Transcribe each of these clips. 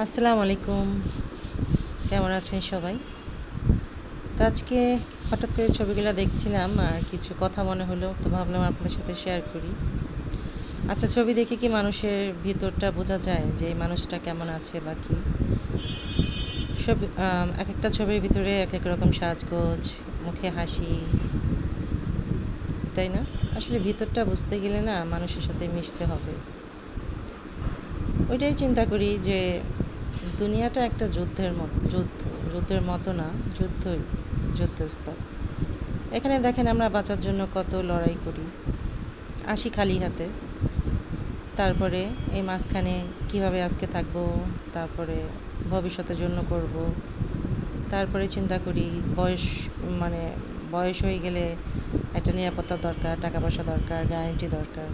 আসসালামু আলাইকুম। কেমন আছেন সবাই? তো আজকে হঠাৎ করে ছবিগুলো দেখছিলাম আর কিছু কথা মনে হলো, তো ভাবলাম আপনাদের সাথে শেয়ার করি। আচ্ছা, ছবি দেখে কি মানুষের ভিতরটা বোঝা যায় যে এই মানুষটা কেমন আছে বা কি? ছবি এক একটা ছবির ভিতরে এক এক রকম সাজগোজ, মুখে হাসি, তাই না? আসলে ভিতরটা বুঝতে গেলে না মানুষের সাথে মিশতে হবে। ওইটাই চিন্তা করি যে দুনিয়াটা একটা যুদ্ধের মতো না, যুদ্ধই, যুদ্ধস্থল। এখানে দেখেন আমরা বাঁচার জন্য কত লড়াই করি, আসি খালি হাতে। তারপরে এই মাঝখানে কিভাবে আজকে থাকবো, তারপরে ভবিষ্যতের জন্য করব। তারপরে চিন্তা করি মানে বয়স হয়ে গেলে একটা নিরাপত্তা দরকার, টাকা পয়সা দরকার, গ্যারান্টি দরকার।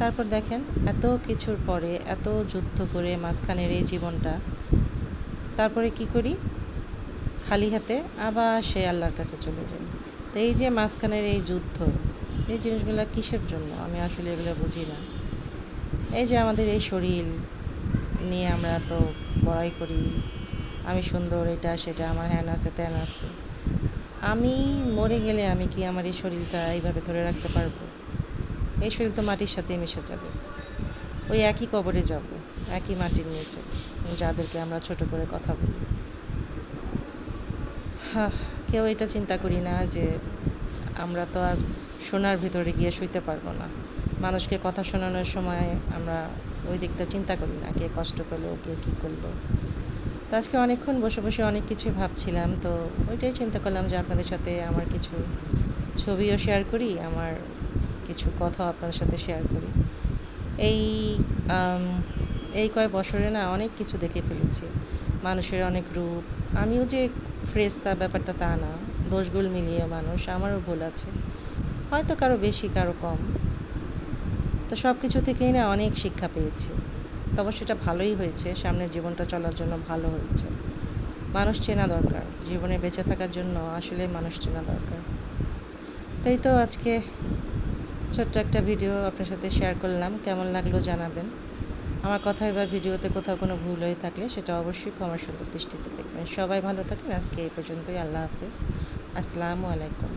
তারপর দেখেন এত কিছুর পরে এত যুদ্ধ করে মাঝখানের এই জীবনটা, তারপরে কি করি? খালি হাতে আবার সে আল্লাহর কাছে চলে যাই। তো এই যে মাঝখানের এই যুদ্ধ, এই জিনিসগুলো কিসের জন্য আমি আসলে এগুলো বুঝি না। এই যে আমাদের এই শরীর নিয়ে আমরা তো বড়াই করি, আমি সুন্দর, এটা সেটা, আমার হ্যান আছে ত্যান আছে। আমি মরে গেলে আমি কি আমার এই শরীরটা এইভাবে ধরে রাখতে পারবো? এই শরীর তো মাটির সাথেই মিশে যাবে, ওই একই কবরে যাব, একই মাটির নিচে, যাদেরকে আমরা ছোট করে কথা বলি। হ্যাঁ, কেউ এটা চিন্তা করি না যে আমরা তো আর সোনার ভিতরে গিয়ে শুইতে পারবো না। মানুষকে কথা শোনানোর সময় আমরা ওই দিকটা চিন্তা করি না, কে কষ্ট পেলো, কে কী করলো। তো আজকে অনেকক্ষণ বসে বসে অনেক কিছুই ভাবছিলাম, তো ওইটাই চিন্তা করলাম যে আপনাদের সাথে আমার কিছু ছবিও শেয়ার করি, আমার কিছু কথাও আপনাদের সাথে শেয়ার করি। এই আম, এই কয়েক বছরে না অনেক কিছু দেখে ফেলেছি, মানুষের অনেক রূপ। আমিও যে ফ্রেশ তা ব্যাপারটা তা না, দোষগুলো মিলিয়ে মানুষ, আমারও ভুল আছে, হয়তো কারো বেশি কারো কম। তো সব কিছু থেকেই না অনেক শিক্ষা পেয়েছি, তবে সেটা ভালোই হয়েছে, সামনের জীবনটা চলার জন্য ভালো হয়েছে। মানুষ চেনা দরকার, জীবনে বেঁচে থাকার জন্য আসলে মানুষ চেনা দরকার। তাই তো আজকে ছোট্ট একটা ভিডিও আপনার সাথে শেয়ার করলাম, কেমন লাগলো জানাবেন। আমার কথায় বা ভিডিওতে কোথাও কোনো ভুল হয়ে থাকলে সেটা অবশ্যই ক্ষমার সুন্দর দৃষ্টিতে দেখবেন। সবাই ভালো থাকেন, আজকে এই পর্যন্তই। আল্লাহ হাফেজ, আসসালামু আলাইকুম।